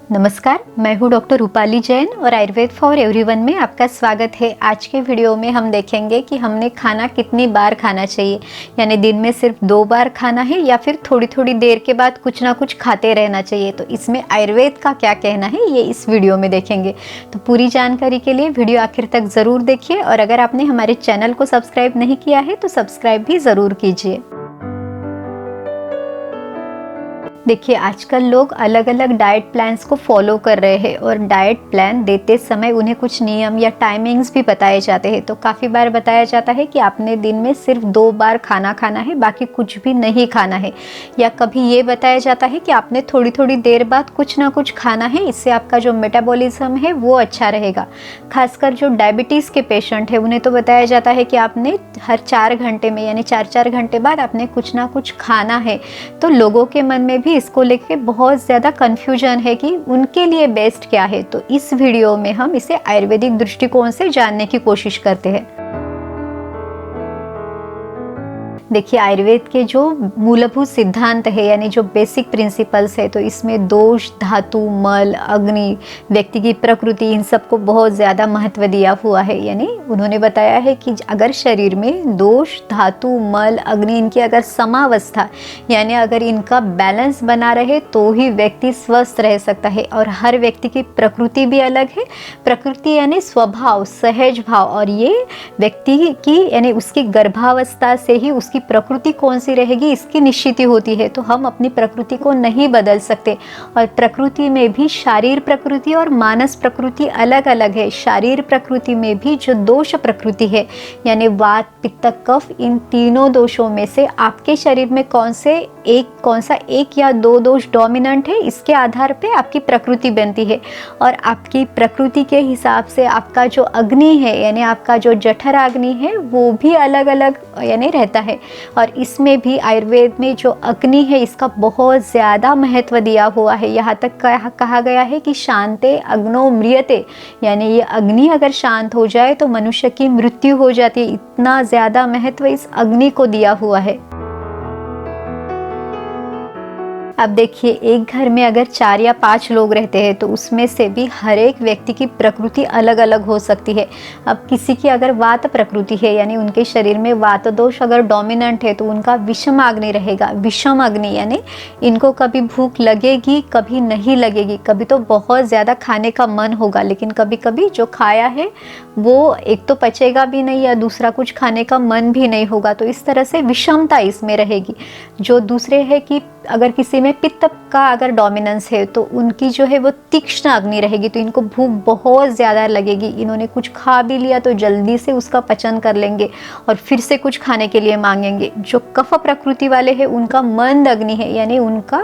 नमस्कार, मैं हूँ डॉक्टर रूपाली जैन और आयुर्वेद फॉर एवरीवन में आपका स्वागत है। आज के वीडियो में हम देखेंगे कि हमने खाना कितनी बार खाना चाहिए, यानी दिन में सिर्फ 2 बार खाना है या फिर थोड़ी थोड़ी देर के बाद कुछ ना कुछ खाते रहना चाहिए। तो इसमें आयुर्वेद का क्या कहना है ये इस वीडियो में देखेंगे। तो पूरी जानकारी के लिए वीडियो आखिर तक ज़रूर देखिए और अगर आपने हमारे चैनल को सब्सक्राइब नहीं किया है तो सब्सक्राइब भी ज़रूर कीजिए। देखिए, आजकल लोग अलग अलग डाइट प्लान्स को फॉलो कर रहे हैं और डाइट प्लान देते समय उन्हें कुछ नियम या टाइमिंग्स भी बताए जाते हैं। तो काफ़ी बार बताया जाता है कि आपने दिन में सिर्फ 2 बार खाना खाना है, बाकी कुछ भी नहीं खाना है। या कभी ये बताया जाता है कि आपने थोड़ी थोड़ी देर बाद कुछ ना कुछ खाना है, इससे आपका जो मेटाबॉलिज्म है वो अच्छा रहेगा। खासकर जो डायबिटीज़ के पेशेंट है उन्हें तो बताया जाता है कि आपने हर 4 घंटे में यानी 4-4 घंटे बाद आपने कुछ ना कुछ खाना है। तो लोगों के मन में भी इसको लेके बहुत ज़्यादा कन्फ्यूजन है कि उनके लिए बेस्ट क्या है। तो इस वीडियो में हम इसे आयुर्वेदिक दृष्टिकोण से जानने की कोशिश करते हैं। देखिए, आयुर्वेद के जो मूलभूत सिद्धांत है यानी जो बेसिक प्रिंसिपल्स है, तो इसमें दोष, धातु, मल, अग्नि, व्यक्ति की प्रकृति, इन सबको बहुत ज़्यादा महत्व दिया हुआ है। यानी उन्होंने बताया है कि अगर शरीर में दोष, धातु, मल, अग्नि, इनकी अगर समावस्था यानी अगर इनका बैलेंस बना रहे तो ही व्यक्ति स्वस्थ रह सकता है। और हर व्यक्ति की प्रकृति भी अलग है। प्रकृति यानी स्वभाव, सहज भाव, और ये व्यक्ति की यानी उसकी गर्भावस्था से ही उसकी प्रकृति कौन सी रहेगी इसकी निश्चित होती है। तो हम अपनी प्रकृति को नहीं बदल सकते। और प्रकृति में भी शारीर प्रकृति और मानस प्रकृति अलग अलग है। शारीर प्रकृति में भी जो दोष प्रकृति है यानी वात, पित्त, कफ, इन तीनों दोषों में से आपके शरीर में कौन सा एक या 2 दोष डोमिनेंट है, इसके आधार पे आपकी प्रकृति बनती है। और आपकी प्रकृति के हिसाब से आपका जो अग्नि है यानी आपका जो जठराग्नि है वो भी अलग अलग यानी रहता है। और इसमें भी आयुर्वेद में जो अग्नि है इसका बहुत ज़्यादा महत्व दिया हुआ है। यहाँ तक कहा गया है कि शांते अग्नो म्रियते, यानी ये अग्नि अगर शांत हो जाए तो मनुष्य की मृत्यु हो जाती है। इतना ज़्यादा महत्व इस अग्नि को दिया हुआ है। अब देखिए, एक घर में अगर 4 या 5 लोग रहते हैं तो उसमें से भी हर एक व्यक्ति की प्रकृति अलग अलग हो सकती है। अब किसी की अगर वात प्रकृति है यानी उनके शरीर में वात दोष अगर डोमिनेंट है तो उनका विषम अग्नि रहेगा। विषम अग्नि यानी इनको कभी भूख लगेगी, कभी नहीं लगेगी। कभी तो बहुत ज़्यादा खाने का मन होगा, लेकिन कभी कभी जो खाया है वो एक तो पचेगा भी नहीं या दूसरा कुछ खाने का मन भी नहीं होगा। तो इस तरह से विषमता इसमें रहेगी। जो दूसरे है कि अगर किसी में पित्त का अगर डोमिनेंस है तो उनकी जो है वो तीक्ष्ण अग्नि रहेगी। तो इनको भूख बहुत ज़्यादा लगेगी, इन्होंने कुछ खा भी लिया तो जल्दी से उसका पचन कर लेंगे और फिर से कुछ खाने के लिए मांगेंगे। जो कफ प्रकृति वाले हैं उनका मंद अग्नि है यानी उनका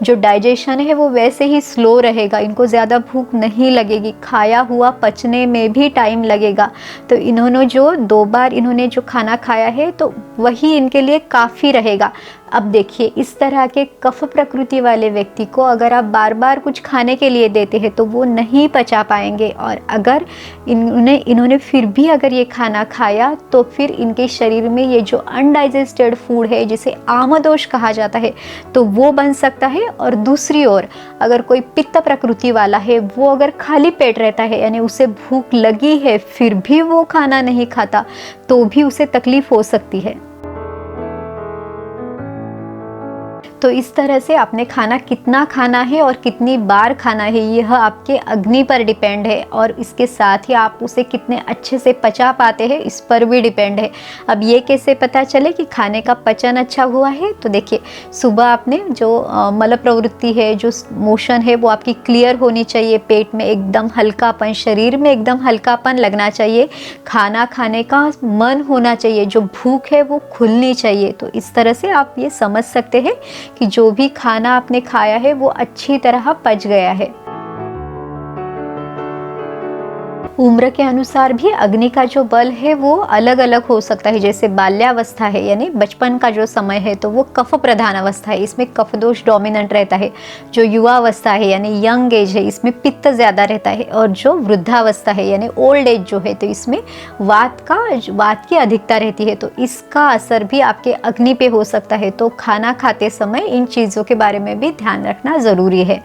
जो डाइजेशन है वो वैसे ही स्लो रहेगा, इनको ज़्यादा भूख नहीं लगेगी, खाया हुआ पचने में भी टाइम लगेगा। तो इन्होंने जो 2 बार इन्होंने जो खाना खाया है तो वही इनके लिए काफ़ी रहेगा। अब देखिए, इस तरह के कफ प्रकृति वाले व्यक्ति को अगर आप बार बार कुछ खाने के लिए देते हैं तो वो नहीं पचा पाएंगे। और अगर इन्होंने फिर भी अगर ये खाना खाया तो फिर इनके शरीर में ये जो अनडाइजेस्टेड फूड है जिसे आमदोष कहा जाता है तो वो बन सकता है। और दूसरी ओर अगर कोई पित्त प्रकृति वाला है वो अगर खाली पेट रहता है यानी उसे भूख लगी है फिर भी वो खाना नहीं खाता तो भी उसे तकलीफ हो सकती है। तो इस तरह से आपने खाना कितना खाना है और कितनी बार खाना है यह आपके अग्नि पर डिपेंड है। और इसके साथ ही आप उसे कितने अच्छे से पचा पाते हैं इस पर भी डिपेंड है। अब ये कैसे पता चले कि खाने का पचन अच्छा हुआ है? तो देखिए, सुबह आपने जो मल प्रवृत्ति है, जो मोशन है, वो आपकी क्लियर होनी चाहिए। पेट में एकदम हल्कापन, शरीर में एकदम हल्कापन लगना चाहिए। खाना खाने का मन होना चाहिए, जो भूख है वो खुलनी चाहिए। तो इस तरह से आप ये समझ सकते हैं कि जो भी खाना आपने खाया है वो अच्छी तरह पच गया है। उम्र के अनुसार भी अग्नि का जो बल है वो अलग अलग हो सकता है। जैसे बाल्यावस्था है यानी बचपन का जो समय है तो वो कफ प्रधान अवस्था है, इसमें कफ दोष डोमिनेंट रहता है। जो युवावस्था है यानी यंग एज है, इसमें पित्त ज़्यादा रहता है। और जो वृद्धावस्था है यानी ओल्ड एज जो है तो इसमें वात की अधिकता रहती है। तो इसका असर भी आपके अग्नि पे हो सकता है। तो खाना खाते समय इन चीज़ों के बारे में भी ध्यान रखना ज़रूरी है।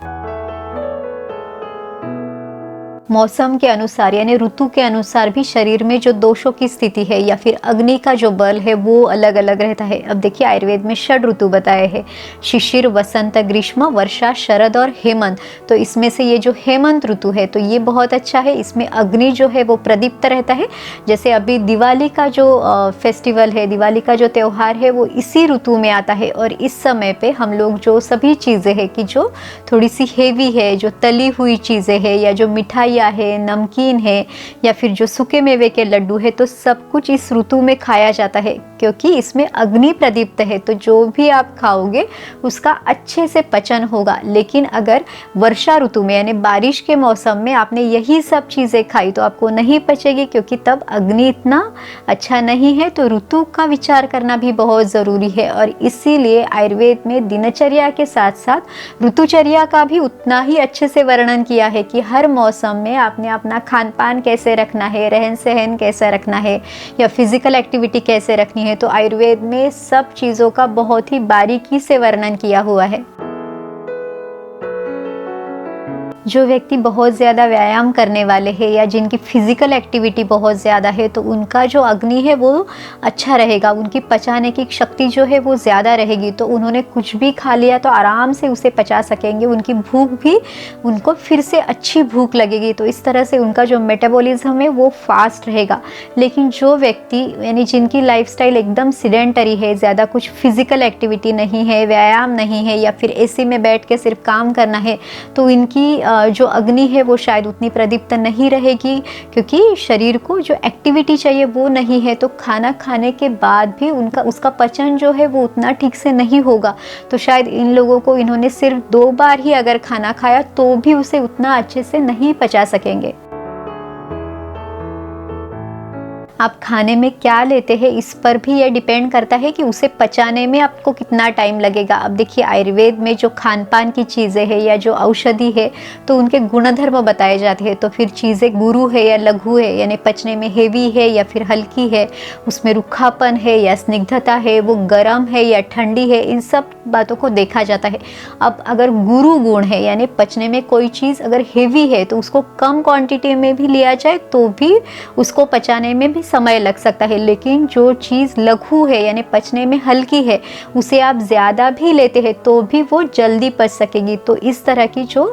मौसम के अनुसार यानी ऋतु के अनुसार भी शरीर में जो दोषों की स्थिति है या फिर अग्नि का जो बल है वो अलग अलग रहता है। अब देखिए आयुर्वेद में 6 ऋतु बताए हैं, शिशिर, वसंत, ग्रीष्म, वर्षा, शरद और हेमंत। तो इसमें से ये जो हेमंत ऋतु है तो ये बहुत अच्छा है, इसमें अग्नि जो है वो प्रदीप्त रहता है। जैसे अभी दिवाली का जो फेस्टिवल है, दिवाली का जो त्यौहार है वो इसी ऋतु में आता है और इस समय पे हम लोग जो सभी चीज़ें हैं कि जो थोड़ी सी हेवी है, जो तली हुई चीज़ें हैं या जो मिठाइयाँ है, नमकीन है या फिर जो सूखे मेवे के लड्डू है, तो सब कुछ इस ऋतु में खाया जाता है क्योंकि इसमें अग्नि प्रदीप्त है। तो जो भी आप खाओगे उसका अच्छे से पचन होगा। लेकिन अगर वर्षा ऋतु में यानी बारिश के मौसम में आपने यही सब चीज़ें खाई तो आपको नहीं पचेगी क्योंकि तब अग्नि इतना अच्छा नहीं है। तो ऋतु का विचार करना भी बहुत ज़रूरी है और इसीलिए आयुर्वेद में दिनचर्या के साथ साथ ऋतुचर्या का भी उतना ही अच्छे से वर्णन किया है कि हर मौसम में आपने अपना खान पान कैसे रखना है, रहन सहन कैसा रखना है या फिजिकल एक्टिविटी कैसे रखनी है। तो आयुर्वेद में सब चीज़ों का बहुत ही बारीकी से वर्णन किया हुआ है। जो व्यक्ति बहुत ज़्यादा व्यायाम करने वाले हैं या जिनकी फिजिकल एक्टिविटी बहुत ज़्यादा है तो उनका जो अग्नि है वो अच्छा रहेगा, उनकी पचाने की शक्ति जो है वो ज़्यादा रहेगी। तो उन्होंने कुछ भी खा लिया तो आराम से उसे पचा सकेंगे, उनकी भूख भी उनको फिर से अच्छी भूख लगेगी। तो इस तरह से उनका जो मेटाबॉलिज्म है वो फास्ट रहेगा। लेकिन जो व्यक्ति यानी जिनकी लाइफस्टाइल एकदम सीडेंटरी है, ज़्यादा कुछ फिजिकल एक्टिविटी नहीं है, व्यायाम नहीं है या फिर एसी में बैठ के सिर्फ काम करना है, तो इनकी जो अग्नि है वो शायद उतनी प्रदीप्त नहीं रहेगी क्योंकि शरीर को जो एक्टिविटी चाहिए वो नहीं है। तो खाना खाने के बाद भी उसका पचन जो है वो उतना ठीक से नहीं होगा। तो शायद इन लोगों को इन्होंने सिर्फ 2 बार ही अगर खाना खाया तो भी उसे उतना अच्छे से नहीं पचा सकेंगे। आप खाने में क्या लेते हैं इस पर भी ये डिपेंड करता है कि उसे पचाने में आपको कितना टाइम लगेगा। अब देखिए आयुर्वेद में जो खान पान की चीज़ें हैं या जो औषधि है तो उनके गुणधर्म बताए जाते हैं। तो फिर चीज़ें गुरु है या लघु है यानी पचने में हेवी है या फिर हल्की है, उसमें रुखापन है या स्निग्धता है, वो गर्म है या ठंडी है, इन सब बातों को देखा जाता है। अब अगर गुरु गुण है यानी पचने में कोई चीज़ अगर हेवी है तो उसको कम क्वांटिटी में भी लिया जाए तो भी उसको पचाने में भी समय लग सकता है। लेकिन जो चीज़ लघु है यानी पचने में हल्की है उसे आप ज़्यादा भी लेते हैं तो भी वो जल्दी पच सकेगी। तो इस तरह की जो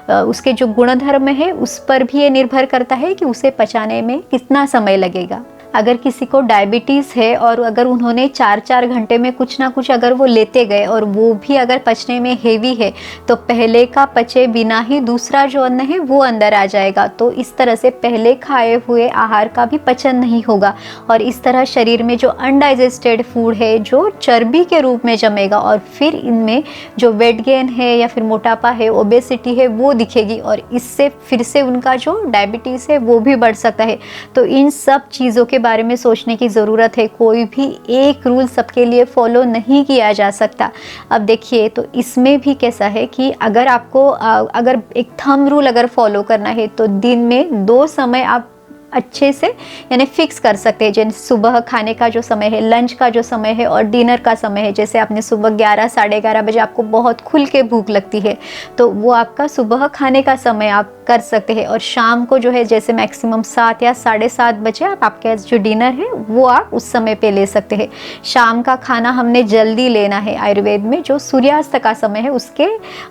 उसके जो गुणधर्म है उस पर भी ये निर्भर करता है कि उसे पचाने में कितना समय लगेगा। अगर किसी को डायबिटीज़ है और अगर उन्होंने 4-4 घंटे में कुछ ना कुछ अगर वो लेते गए और वो भी अगर पचने में हेवी है तो पहले का पचे बिना ही दूसरा जो अन्न है वो अंदर आ जाएगा। तो इस तरह से पहले खाए हुए आहार का भी पचन नहीं होगा और इस तरह शरीर में जो अनडाइजेस्टेड फूड है जो चर्बी के रूप में जमेगा और फिर इनमें जो वेट गेन है या फिर मोटापा है, ओबेसिटी है वो दिखेगी और इससे फिर से उनका जो डायबिटीज़ है वो भी बढ़ सकता है। तो इन सब चीज़ों के बारे में सोचने की ज़रूरत है। कोई भी एक रूल सबके लिए फॉलो नहीं किया जा सकता। अब देखिए तो इसमें भी कैसा है कि अगर आपको अगर एक थंब रूल अगर फॉलो करना है तो दिन में 2 समय आप अच्छे से यानी फिक्स कर सकते हैं। जैसे सुबह खाने का जो समय है, लंच का जो समय है और डिनर का समय है। जैसे आपने सुबह 11 साढ़े 11 बजे आपको बहुत खुल के भूख लगती है तो वो आपका सुबह खाने का समय आप कर सकते हैं और शाम को जो है जैसे मैक्सिमम 7 या 7:30 बजे आप आपके जो डिनर है वो आप उस समय पे ले सकते हैं। शाम का खाना हमने जल्दी लेना है। आयुर्वेद में जो सूर्यास्त का समय है उसके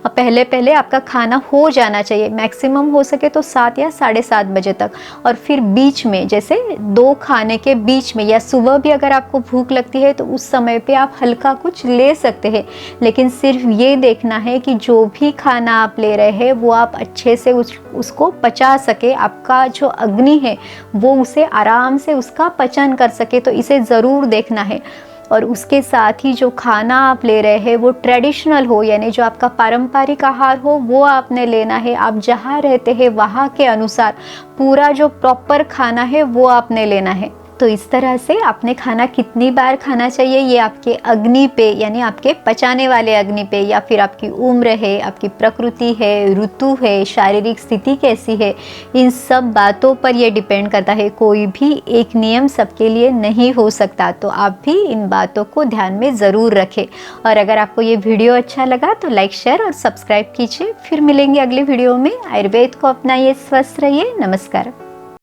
पहले पहले आपका खाना हो जाना चाहिए, मैक्सिमम हो सके तो 7 या 7:30 बजे तक। और फिर बीच में जैसे 2 खाने के बीच में या सुबह भी अगर आपको भूख लगती है तो उस समय पे आप हल्का कुछ ले सकते हैं। लेकिन सिर्फ ये देखना है कि जो भी खाना आप ले रहे हैं वो आप अच्छे से उसको पचा सके, आपका जो अग्नि है वो उसे आराम से उसका पचन कर सके। तो इसे ज़रूर देखना है। और उसके साथ ही जो खाना आप ले रहे हैं वो ट्रेडिशनल हो यानी जो आपका पारंपरिक आहार हो वो आपने लेना है। आप जहाँ रहते हैं वहाँ के अनुसार पूरा जो प्रॉपर खाना है वो आपने लेना है। तो इस तरह से आपने खाना कितनी बार खाना चाहिए ये आपके अग्नि पे, यानी आपके पचाने वाले अग्नि पे, या फिर आपकी उम्र है, आपकी प्रकृति है, ऋतु है, शारीरिक स्थिति कैसी है, इन सब बातों पर ये डिपेंड करता है। कोई भी एक नियम सबके लिए नहीं हो सकता, तो आप भी इन बातों को ध्यान में ज़रूर रखें। और अगर आपको ये वीडियो अच्छा लगा तो लाइक, शेयर और सब्सक्राइब कीजिए। फिर मिलेंगे अगले वीडियो में। आयुर्वेद को अपनाइए, स्वस्थ रहिए। नमस्कार।